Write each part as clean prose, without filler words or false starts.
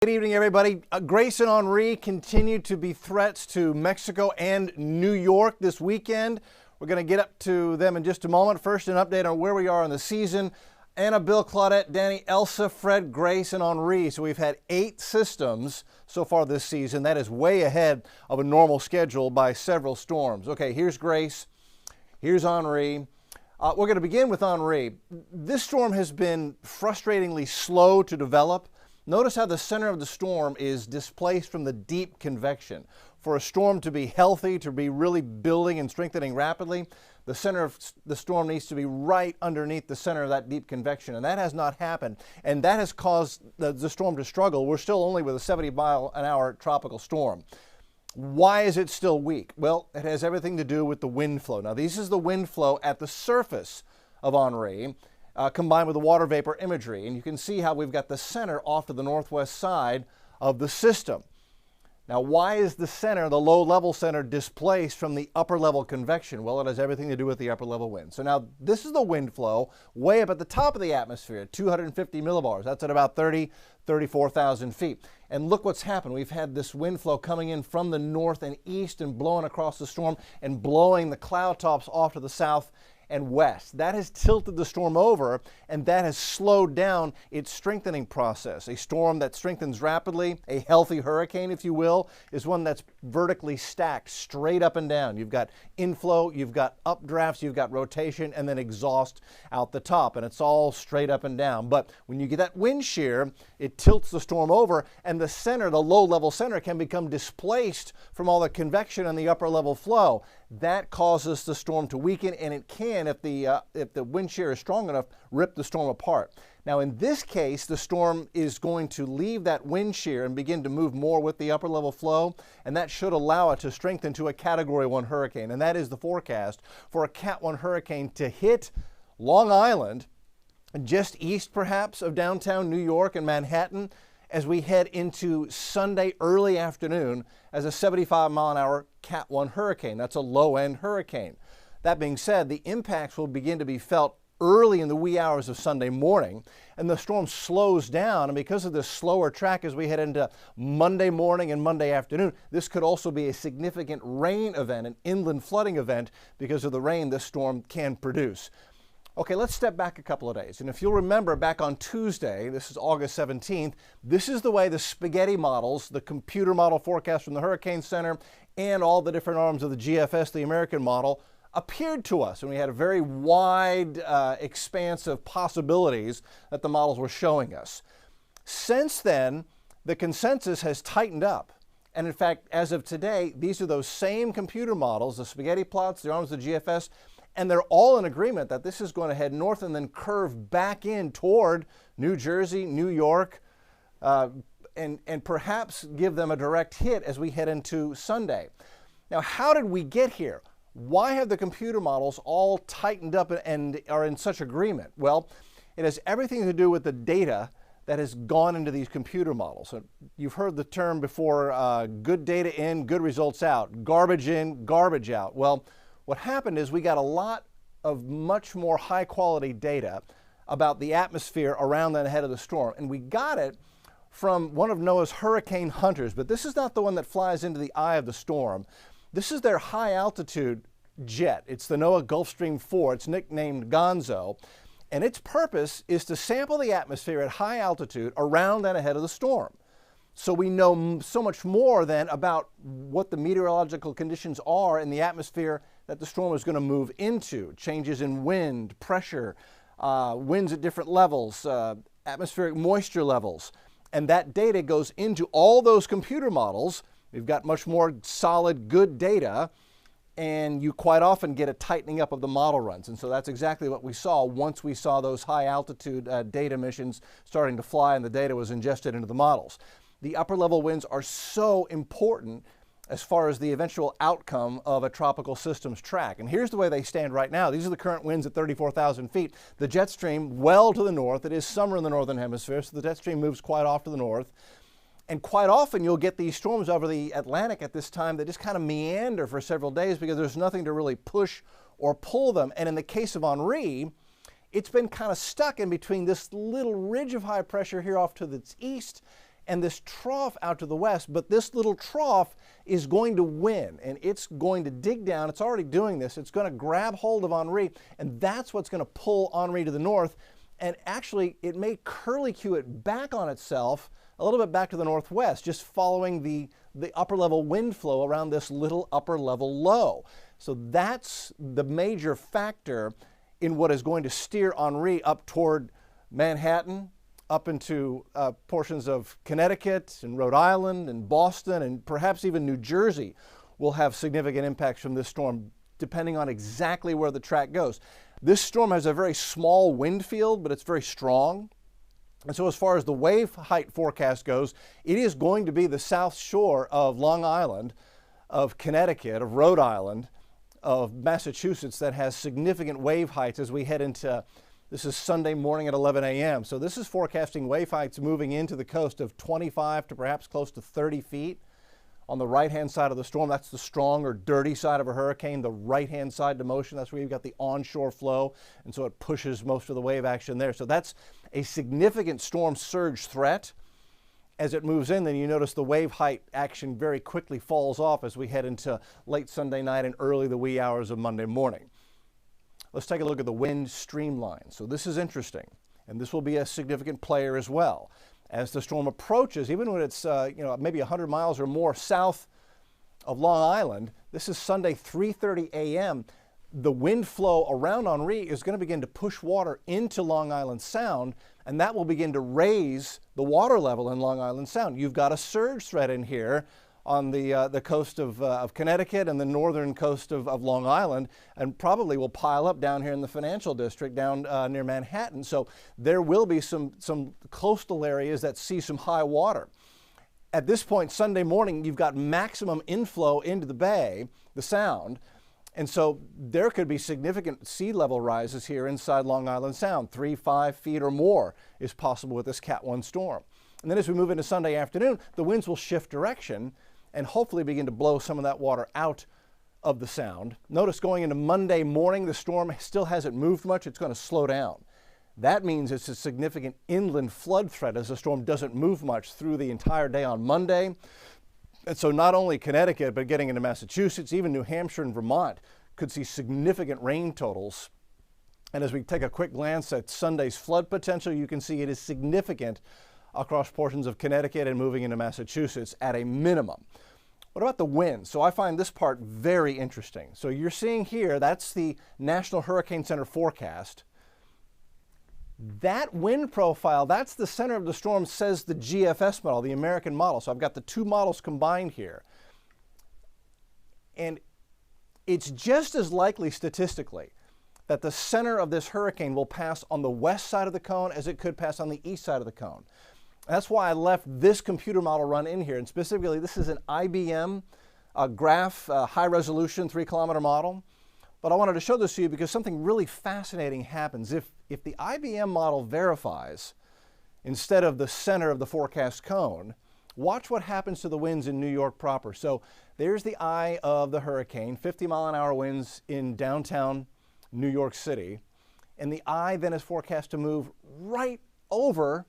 Good evening, everybody. Grace and Henri continue to be threats to Mexico and New York this weekend. We're going to get up to them in just a moment. First, an update on where we are in the season. Anna, Bill, Claudette, Danny, Elsa, Fred, Grace, and Henri. So we've had 8 systems so far this season. That is way ahead of a normal schedule by several storms. Okay, here's Grace. Here's Henri. We're going to begin with Onree. This storm has been frustratingly slow to develop. Notice how the center of the storm is displaced from the deep convection. For a storm to be healthy, to be really building and strengthening rapidly, the center of the storm needs to be right underneath the center of that deep convection, and that has not happened, and that has caused the storm to struggle. We're still only with a 70-mile-an-hour tropical storm. Why is it still weak? Well, it has everything to do with the wind flow. Now, this is the wind flow at the surface of Onree, combined with the water vapor imagery. And you can see how we've got the center off to the northwest side of the system. Now, why is the center, the low-level center, displaced from the upper-level convection? Well, it has everything to do with the upper-level wind. So now this is the wind flow way up at the top of the atmosphere, 250 millibars. That's at about 34,000 feet. And look what's happened. We've had this wind flow coming in from the north and east and blowing across the storm and blowing the cloud tops off to the south and west. That has tilted the storm over, and that has slowed down its strengthening process. A storm that strengthens rapidly, a healthy hurricane, if you will, is one that's vertically stacked straight up and down. You've got inflow, you've got updrafts, you've got rotation, and then exhaust out the top, and it's all straight up and down. But when you get that wind shear, it tilts the storm over, and the center, the low-level center, can become displaced from all the convection and the upper-level flow. That causes the storm to weaken, and it can, if the wind shear is strong enough, rip the storm apart. Now, in this case, the storm is going to leave that wind shear and begin to move more with the upper-level flow, and that should allow it to strengthen to a Category 1 hurricane. And that is the forecast for a Cat 1 hurricane to hit Long Island, just east, perhaps, of downtown New York and Manhattan, as we head into Sunday early afternoon as a 75-mile-an-hour Cat 1 hurricane. That's a low-end hurricane. That being said, the impacts will begin to be felt early in the wee hours of Sunday morning, and the storm slows down. And because of this slower track as we head into Monday morning and Monday afternoon, this could also be a significant rain event, an inland flooding event, because of the rain this storm can produce. Okay, let's step back a couple of days. And if you'll remember, back on Tuesday, this is August 17th, this is the way the spaghetti models, the computer model forecast from the Hurricane Center, and all the different arms of the GFS, the American model, appeared to us. And we had a very wide expanse of possibilities that the models were showing us. Since then, the consensus has tightened up. And in fact, as of today, these are those same computer models, the spaghetti plots, the arms of the GFS, and they're all in agreement that this is going to head north and then curve back in toward New Jersey, New York, and perhaps give them a direct hit as we head into Sunday. Now, how did we get here? Why have the computer models all tightened up and are in such agreement? Well, it has everything to do with the data that has gone into these computer models. So you've heard the term before, good data in, good results out, garbage in, garbage out. Well, what happened is we got a lot of much more high quality data about the atmosphere around and ahead of the storm. And we got it from one of NOAA's hurricane hunters, but this is not the one that flies into the eye of the storm. This is their high altitude jet. It's the NOAA Gulfstream 4. It's nicknamed Gonzo. And its purpose is to sample the atmosphere at high altitude around and ahead of the storm. So we know so much more then about what the meteorological conditions are in the atmosphere that the storm is going to move into. Changes in wind, pressure, winds at different levels, atmospheric moisture levels. And that data goes into all those computer models. We've got much more solid, good data, and you quite often get a tightening up of the model runs. And so that's exactly what we saw once we saw those high altitude data missions starting to fly and the data was ingested into the models. The upper level winds are so important as far as the eventual outcome of a tropical system's track. And here's the way they stand right now. These are the current winds at 34,000 feet. The jet stream well to the north. It is summer in the northern hemisphere, so the jet stream moves quite off to the north. And quite often you'll get these storms over the Atlantic at this time that just kind of meander for several days because there's nothing to really push or pull them. And in the case of Henri, it's been kind of stuck in between this little ridge of high pressure here off to the east and this trough out to the west, but this little trough is going to win, and it's going to dig down. It's already doing this. It's going to grab hold of Onree, and that's what's going to pull Onree to the north, and actually it may curlicue it back on itself a little bit back to the northwest, just following the upper level wind flow around this little upper level low. So that's the major factor in what is going to steer Onree up toward Manhattan, up into portions of Connecticut and Rhode Island and Boston and perhaps even New Jersey will have significant impacts from this storm, depending on exactly where the track goes. This storm has a very small wind field, but it's very strong. And so as far as the wave height forecast goes, it is going to be the south shore of Long Island, of Connecticut, of Rhode Island, of Massachusetts that has significant wave heights as we head into, this is Sunday morning at 11 a.m. So this is forecasting wave heights moving into the coast of 25 to perhaps close to 30 feet. On the right-hand side of the storm, that's the strong or dirty side of a hurricane, the right-hand side to motion. That's where you've got the onshore flow, and so it pushes most of the wave action there. So that's a significant storm surge threat. As it moves in, then you notice the wave height action very quickly falls off as we head into late Sunday night and early the wee hours of Monday morning. Let's take a look at the wind streamline. So this is interesting, and this will be a significant player as well. As the storm approaches, even when it's maybe 100 miles or more south of Long Island, this is Sunday 3:30 a.m., the wind flow around Onree is going to begin to push water into Long Island Sound, and that will begin to raise the water level in Long Island Sound. You've got a surge threat in here on the coast of Connecticut and the northern coast of Long Island, and probably will pile up down here in the financial district down near Manhattan. So there will be some coastal areas that see some high water. At this point, Sunday morning, you've got maximum inflow into the bay, the Sound, and so there could be significant sea level rises here inside Long Island Sound. 3-5 feet or more is possible with this Cat 1 storm. And then as we move into Sunday afternoon, the winds will shift direction and hopefully begin to blow some of that water out of the Sound. Notice going into Monday morning, the storm still hasn't moved much. It's going to slow down. That means it's a significant inland flood threat as the storm doesn't move much through the entire day on Monday. And so not only Connecticut, but getting into Massachusetts, even New Hampshire and Vermont could see significant rain totals. And as we take a quick glance at Sunday's flood potential, you can see it is significant across portions of Connecticut and moving into Massachusetts at a minimum. What about the wind? So I find this part very interesting. So you're seeing here, that's the National Hurricane Center forecast. That wind profile, that's the center of the storm, says the GFS model, the American model. So I've got the two models combined here. And it's just as likely statistically that the center of this hurricane will pass on the west side of the cone as it could pass on the east side of the cone. That's why I left this computer model run in here. And specifically, this is an IBM graph, high resolution 3-kilometer model. But I wanted to show this to you because something really fascinating happens. If the IBM model verifies instead of the center of the forecast cone, watch what happens to the winds in New York proper. So there's the eye of the hurricane, 50-mile-an-hour winds in downtown New York City. And the eye then is forecast to move right over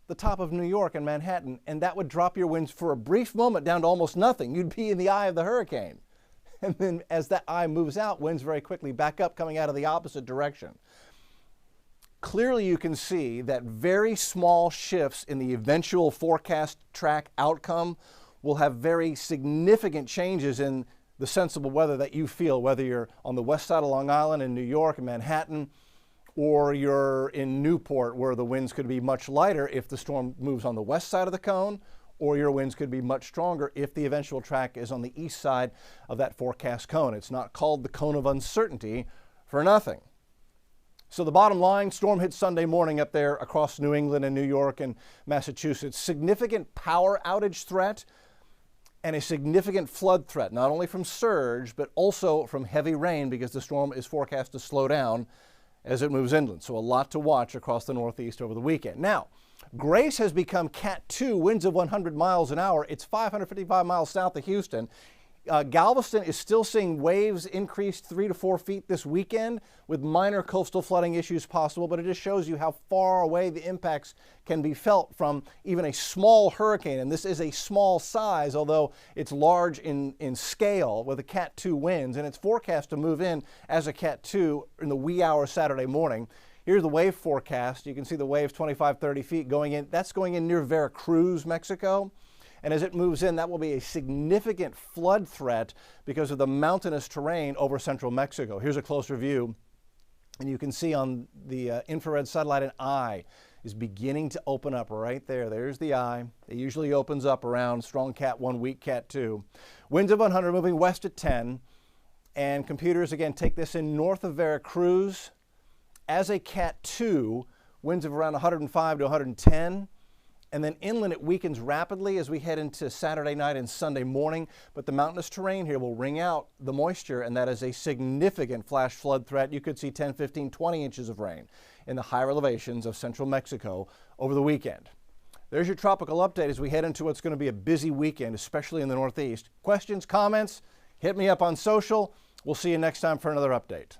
the top of New York and Manhattan, and that would drop your winds for a brief moment down to almost nothing. You'd be in the eye of the hurricane. And then as that eye moves out, winds very quickly back up, coming out of the opposite direction. Clearly you can see that very small shifts in the eventual forecast track outcome will have very significant changes in the sensible weather that you feel, whether you're on the west side of Long Island in New York and Manhattan, or you're in Newport where the winds could be much lighter if the storm moves on the west side of the cone, or your winds could be much stronger if the eventual track is on the east side of that forecast cone. It's not called the cone of uncertainty for nothing. So the bottom line, storm hits Sunday morning up there across New England and New York and Massachusetts. Significant power outage threat and a significant flood threat, not only from surge, but also from heavy rain because the storm is forecast to slow down as it moves inland. So a lot to watch across the Northeast over the weekend. Now, Grace has become Cat 2, winds of 100 miles an hour. It's 555 miles south of Houston. Galveston is still seeing waves increase 3 to 4 feet this weekend with minor coastal flooding issues possible, but it just shows you how far away the impacts can be felt from even a small hurricane. And this is a small size, although it's large in scale with a Cat 2 winds, and it's forecast to move in as a Cat 2 in the wee hours Saturday morning. Here's the wave forecast. You can see the waves 25, 30 feet going in. That's going in near Veracruz, Mexico. And as it moves in, that will be a significant flood threat because of the mountainous terrain over central Mexico. Here's a closer view, and you can see on the infrared satellite an eye is beginning to open up right there. There's the eye. It usually opens up around strong Cat 1, weak Cat 2. Winds of 100 moving west at 10. And computers, again, take this in north of Veracruz as a Cat 2, winds of around 105 to 110. And then inland, it weakens rapidly as we head into Saturday night and Sunday morning. But the mountainous terrain here will wring out the moisture, and that is a significant flash flood threat. You could see 10, 15, 20 inches of rain in the higher elevations of central Mexico over the weekend. There's your tropical update as we head into what's going to be a busy weekend, especially in the Northeast. Questions, comments, hit me up on social. We'll see you next time for another update.